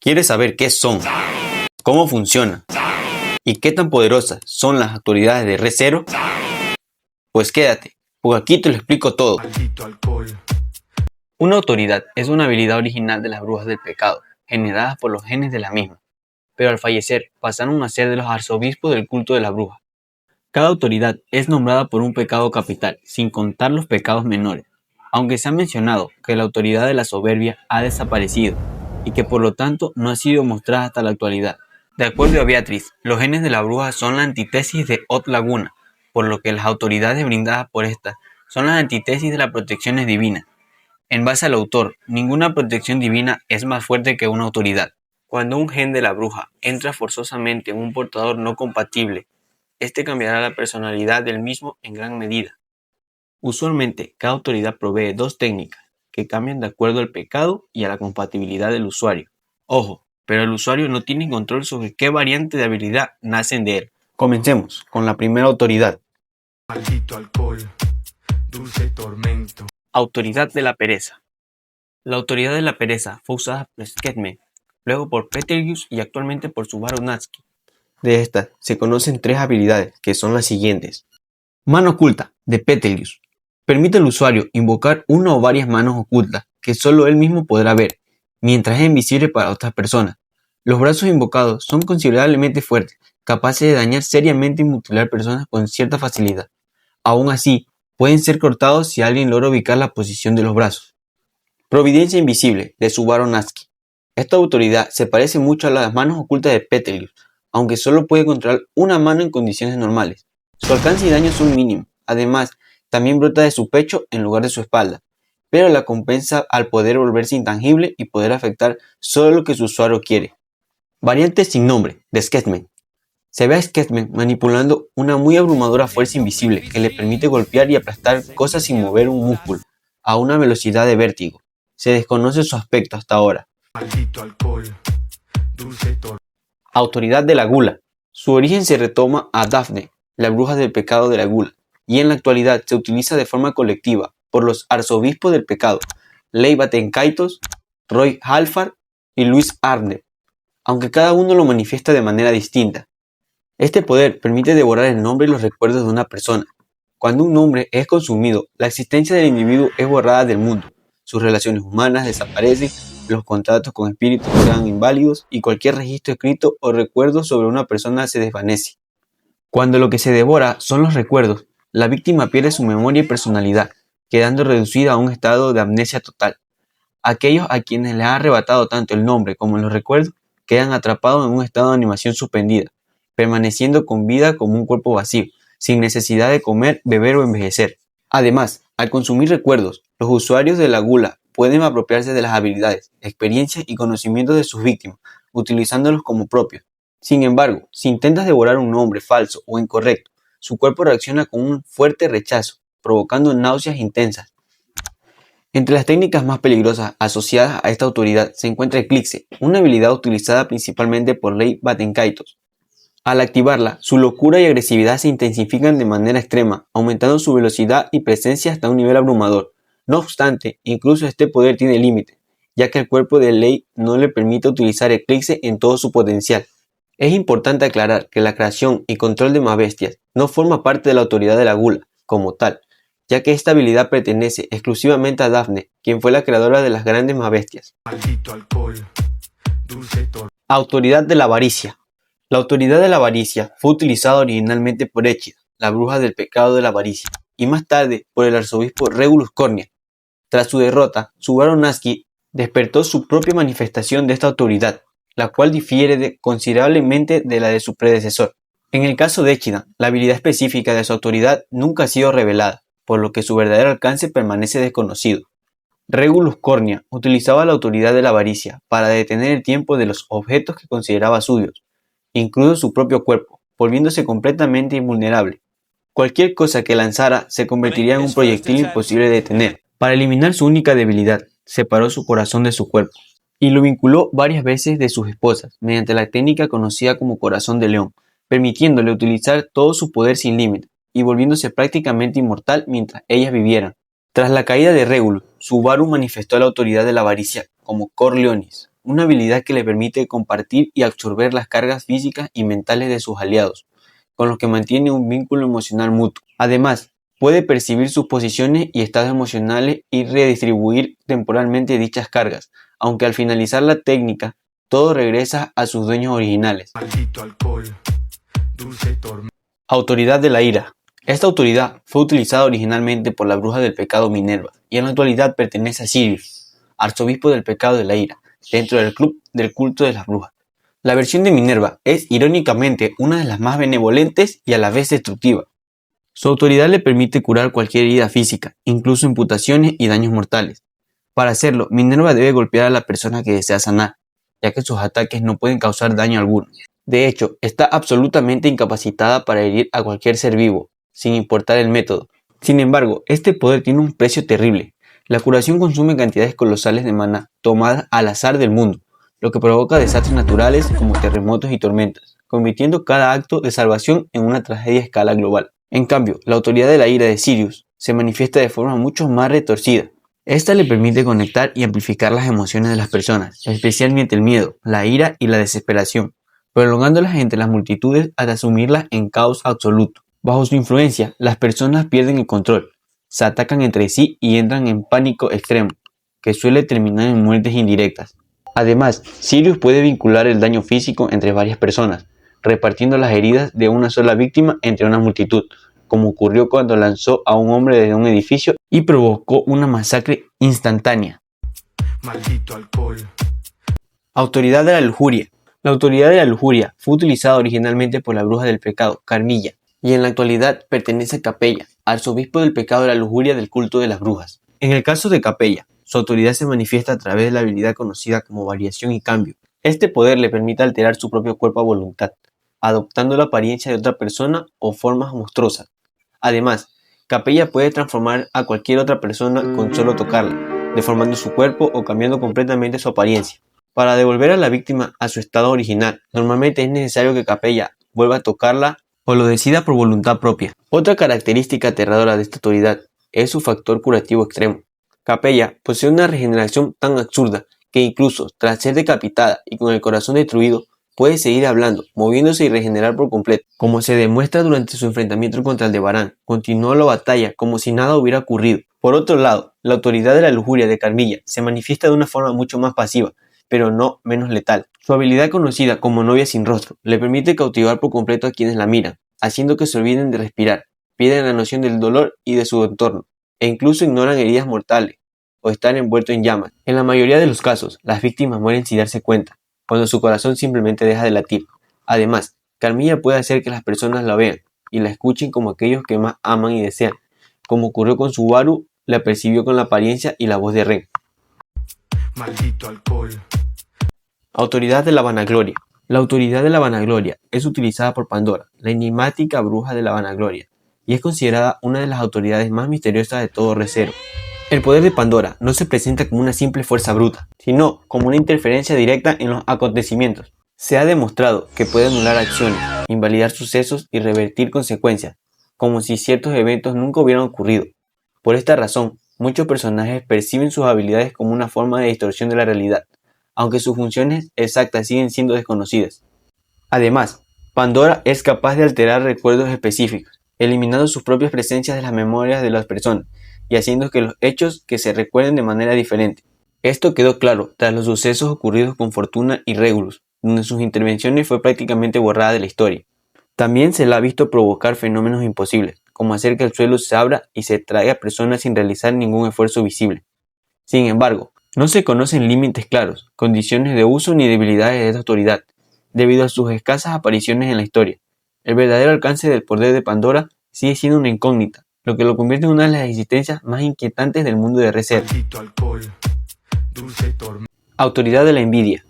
¿Quieres saber qué son, cómo funcionan y qué tan poderosas son las autoridades de Re:Zero? Pues quédate, porque aquí te lo explico todo. Una autoridad es una habilidad original de las brujas del pecado, generadas por los genes de la misma, pero al fallecer pasaron a ser de los arzobispos del culto de la bruja. Cada autoridad es nombrada por un pecado capital, sin contar los pecados menores, aunque se ha mencionado que la autoridad de la soberbia ha desaparecido y que por lo tanto no ha sido mostrada hasta la actualidad. De acuerdo a Beatriz, los genes de la bruja son la antítesis de Ot Laguna, por lo que las autoridades brindadas por esta son las antítesis de las protecciones divinas. En base al autor, ninguna protección divina es más fuerte que una autoridad. Cuando un gen de la bruja entra forzosamente en un portador no compatible, este cambiará la personalidad del mismo en gran medida. Usualmente, cada autoridad provee dos técnicas que cambian de acuerdo al pecado y a la compatibilidad del usuario. Ojo, pero el usuario no tiene control sobre qué variante de habilidad nacen de él. Comencemos con la primera autoridad. Maldito alcohol, dulce tormento. Autoridad de la pereza. La autoridad de la pereza fue usada por Sketman, luego por Betelgeuse y actualmente por Subaru Natsuki. De estas se conocen tres habilidades, que son las siguientes. Mano oculta, de Betelgeuse. Permite al usuario invocar una o varias manos ocultas que solo él mismo podrá ver, mientras es invisible para otras personas. Los brazos invocados son considerablemente fuertes, capaces de dañar seriamente y mutilar personas con cierta facilidad. Aún así, pueden ser cortados si alguien logra ubicar la posición de los brazos. Providencia invisible, de Subaru Natsuki. Esta autoridad se parece mucho a las manos ocultas de Betelgeuse, aunque solo puede controlar una mano en condiciones normales. Su alcance y daño son mínimos. Además, también brota de su pecho en lugar de su espalda, pero la compensa al poder volverse intangible y poder afectar solo lo que su usuario quiere. Variante sin nombre, de Sketman. Se ve a Sketman manipulando una muy abrumadora fuerza invisible que le permite golpear y aplastar cosas sin mover un músculo, a una velocidad de vértigo. Se desconoce su aspecto hasta ahora. Maldito alcohol, dulce tormento. Autoridad de la gula. Su origen se retoma a Daphne, la bruja del pecado de la gula, y en la actualidad se utiliza de forma colectiva por los arzobispos del pecado, Leigh Batenkaitos, Roy Halfard y Luis Arnett, aunque cada uno lo manifiesta de manera distinta. Este poder permite devorar el nombre y los recuerdos de una persona. Cuando un nombre es consumido, la existencia del individuo es borrada del mundo, sus relaciones humanas desaparecen, los contratos con espíritus quedan inválidos y cualquier registro escrito o recuerdo sobre una persona se desvanece. Cuando lo que se devora son los recuerdos, la víctima pierde su memoria y personalidad, quedando reducida a un estado de amnesia total. Aquellos a quienes les ha arrebatado tanto el nombre como los recuerdos quedan atrapados en un estado de animación suspendida, permaneciendo con vida como un cuerpo vacío, sin necesidad de comer, beber o envejecer. Además, al consumir recuerdos, los usuarios de la gula pueden apropiarse de las habilidades, experiencias y conocimientos de sus víctimas, utilizándolos como propios. Sin embargo, si intentas devorar un nombre falso o incorrecto, su cuerpo reacciona con un fuerte rechazo, provocando náuseas intensas. Entre las técnicas más peligrosas asociadas a esta autoridad se encuentra Eclipse, una habilidad utilizada principalmente por Leigh Batenkaitos. Al activarla, su locura y agresividad se intensifican de manera extrema, aumentando su velocidad y presencia hasta un nivel abrumador. No obstante, incluso este poder tiene límites, ya que el cuerpo de Leigh no le permite utilizar Eclipse en todo su potencial. Es importante aclarar que la creación y control de más bestias no forma parte de la autoridad de la gula, como tal, ya que esta habilidad pertenece exclusivamente a Daphne, quien fue la creadora de las grandes más bestias. Maldito alcohol, dulce tormento. Autoridad de la avaricia. La autoridad de la avaricia fue utilizada originalmente por Echida, la bruja del pecado de la avaricia, y más tarde por el arzobispo Regulus Cornia. Tras su derrota, Subaru Natsuki despertó su propia manifestación de esta autoridad, la cual difiere considerablemente de la de su predecesor. En el caso de Echida, la habilidad específica de su autoridad nunca ha sido revelada, por lo que su verdadero alcance permanece desconocido. Regulus Cornia utilizaba la autoridad de la avaricia para detener el tiempo de los objetos que consideraba suyos, incluso su propio cuerpo, volviéndose completamente invulnerable. Cualquier cosa que lanzara se convertiría en un proyectil imposible de detener. Para eliminar su única debilidad, separó su corazón de su cuerpo y lo vinculó varias veces de sus esposas mediante la técnica conocida como corazón de león, permitiéndole utilizar todo su poder sin límite y volviéndose prácticamente inmortal mientras ellas vivieran. Tras la caída de Regulus, Subaru manifestó la autoridad de la avaricia como Corleonis, una habilidad que le permite compartir y absorber las cargas físicas y mentales de sus aliados, con los que mantiene un vínculo emocional mutuo. Además, puede percibir sus posiciones y estados emocionales y redistribuir temporalmente dichas cargas, aunque al finalizar la técnica, todo regresa a sus dueños originales. Maldito alcohol, dulce tormento. Autoridad de la ira. Esta autoridad fue utilizada originalmente por la bruja del pecado Minerva y en la actualidad pertenece a Sirius, arzobispo del pecado de la ira, dentro del club del culto de las brujas. La versión de Minerva es irónicamente una de las más benevolentes y a la vez destructiva. Su autoridad le permite curar cualquier herida física, incluso imputaciones y daños mortales. Para hacerlo, Minerva debe golpear a la persona que desea sanar, ya que sus ataques no pueden causar daño alguno. De hecho, está absolutamente incapacitada para herir a cualquier ser vivo, sin importar el método. Sin embargo, este poder tiene un precio terrible. La curación consume cantidades colosales de maná, tomadas al azar del mundo, lo que provoca desastres naturales como terremotos y tormentas, convirtiendo cada acto de salvación en una tragedia a escala global. En cambio, la autoridad de la ira de Sirius se manifiesta de forma mucho más retorcida. Esta le permite conectar y amplificar las emociones de las personas, especialmente el miedo, la ira y la desesperación, prolongándolas entre las multitudes hasta sumirlas en caos absoluto. Bajo su influencia, las personas pierden el control, se atacan entre sí y entran en pánico extremo, que suele terminar en muertes indirectas. Además, Sirius puede vincular el daño físico entre varias personas, repartiendo las heridas de una sola víctima entre una multitud, como ocurrió cuando lanzó a un hombre desde un edificio y provocó una masacre instantánea. Maldito alcohol. Autoridad de la lujuria. La autoridad de la lujuria fue utilizada originalmente por la bruja del pecado, Carmilla, y en la actualidad pertenece a Capella, arzobispo del pecado de la lujuria del culto de las brujas. En el caso de Capella, su autoridad se manifiesta a través de la habilidad conocida como variación y cambio. Este poder le permite alterar su propio cuerpo a voluntad, adoptando la apariencia de otra persona o formas monstruosas. Además, Capella puede transformar a cualquier otra persona con solo tocarla, deformando su cuerpo o cambiando completamente su apariencia. Para devolver a la víctima a su estado original, normalmente es necesario que Capella vuelva a tocarla o lo decida por voluntad propia. Otra característica aterradora de esta autoridad es su factor curativo extremo. Capella posee una regeneración tan absurda que incluso tras ser decapitada y con el corazón destruido, puede seguir hablando, moviéndose y regenerar por completo. Como se demuestra durante su enfrentamiento contra Aldebarán, continuó la batalla como si nada hubiera ocurrido. Por otro lado, la autoridad de la lujuria de Carmilla se manifiesta de una forma mucho más pasiva, pero no menos letal. Su habilidad conocida como novia sin rostro le permite cautivar por completo a quienes la miran, haciendo que se olviden de respirar, pierden la noción del dolor y de su entorno, e incluso ignoran heridas mortales o están envueltos en llamas. En la mayoría de los casos, las víctimas mueren sin darse cuenta, cuando su corazón simplemente deja de latir. Además, Carmilla puede hacer que las personas la vean y la escuchen como aquellos que más aman y desean, como ocurrió con Subaru, la percibió con la apariencia y la voz de Ren. Maldito alcohol. Autoridad de la vanagloria. La autoridad de la vanagloria es utilizada por Pandora, la enigmática bruja de la vanagloria, y es considerada una de las autoridades más misteriosas de todo Re:Zero. El poder de Pandora no se presenta como una simple fuerza bruta, sino como una interferencia directa en los acontecimientos. Se ha demostrado que puede anular acciones, invalidar sucesos y revertir consecuencias, como si ciertos eventos nunca hubieran ocurrido. Por esta razón, muchos personajes perciben sus habilidades como una forma de distorsión de la realidad, aunque sus funciones exactas siguen siendo desconocidas. Además, Pandora es capaz de alterar recuerdos específicos, eliminando sus propias presencias de las memorias de las personas y haciendo que los hechos que se recuerden de manera diferente. Esto quedó claro tras los sucesos ocurridos con Fortuna y Regulus, donde sus intervenciones fue prácticamente borrada de la historia. También se la ha visto provocar fenómenos imposibles, como hacer que el suelo se abra y se traiga a personas sin realizar ningún esfuerzo visible. Sin embargo, no se conocen límites claros, condiciones de uso ni debilidades de esta autoridad, debido a sus escasas apariciones en la historia. El verdadero alcance del poder de Pandora sigue siendo una incógnita, lo que lo convierte en una de las existencias más inquietantes del mundo de Re:Zero. Maldito alcohol. Dulce tormento. Autoridad de la envidia.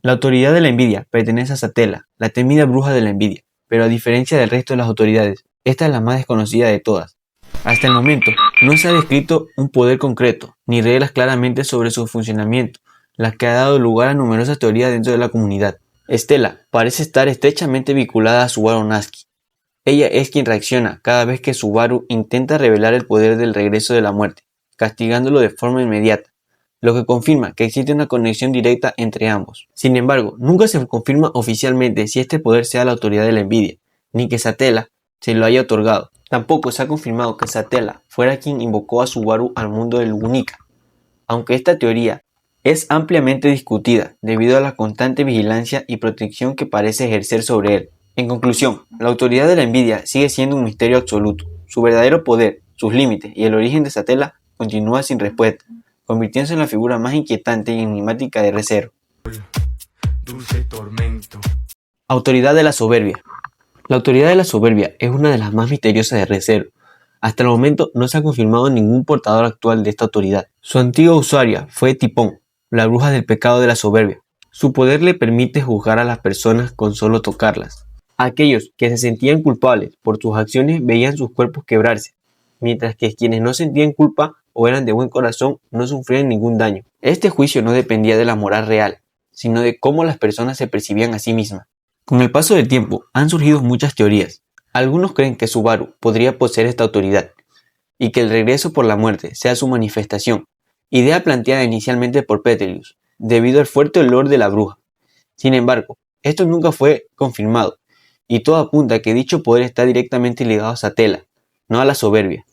La autoridad de la envidia pertenece a Satela, la temida bruja de la envidia, pero a diferencia del resto de las autoridades, esta es la más desconocida de todas. Hasta el momento, no se ha descrito un poder concreto, ni reglas claramente sobre su funcionamiento, las que ha dado lugar a numerosas teorías dentro de la comunidad. Estela parece estar estrechamente vinculada a Subaru Natsuki. Ella es quien reacciona cada vez que Subaru intenta revelar el poder del regreso de la muerte, castigándolo de forma inmediata. lo que confirma que existe una conexión directa entre ambos. Sin embargo, nunca se confirma oficialmente si este poder sea la autoridad de la envidia, ni que Satella se lo haya otorgado. Tampoco se ha confirmado que Satella fuera quien invocó a Subaru al mundo del Gunica, aunque esta teoría es ampliamente discutida debido a la constante vigilancia y protección que parece ejercer sobre él. En conclusión, la autoridad de la envidia sigue siendo un misterio absoluto. Su verdadero poder, sus límites y el origen de Satella continúa sin respuesta, convirtiéndose en la figura más inquietante y enigmática de Re:Zero. Dulce tormento. Autoridad de la soberbia. La autoridad de la soberbia es una de las más misteriosas de Re:Zero. Hasta el momento no se ha confirmado ningún portador actual de esta autoridad. Su antigua usuaria fue Tipón, la bruja del pecado de la soberbia. Su poder le permite juzgar a las personas con solo tocarlas. Aquellos que se sentían culpables por sus acciones veían sus cuerpos quebrarse, mientras que quienes no sentían culpa o eran de buen corazón no sufrían ningún daño. Este juicio no dependía de la moral real, sino de cómo las personas se percibían a sí mismas. Con el paso del tiempo han surgido muchas teorías. Algunos creen que Subaru podría poseer esta autoridad, y que el regreso por la muerte sea su manifestación, idea planteada inicialmente por Petelius, debido al fuerte olor de la bruja. Sin embargo, esto nunca fue confirmado, y todo apunta a que dicho poder está directamente ligado a Satella, no a la soberbia.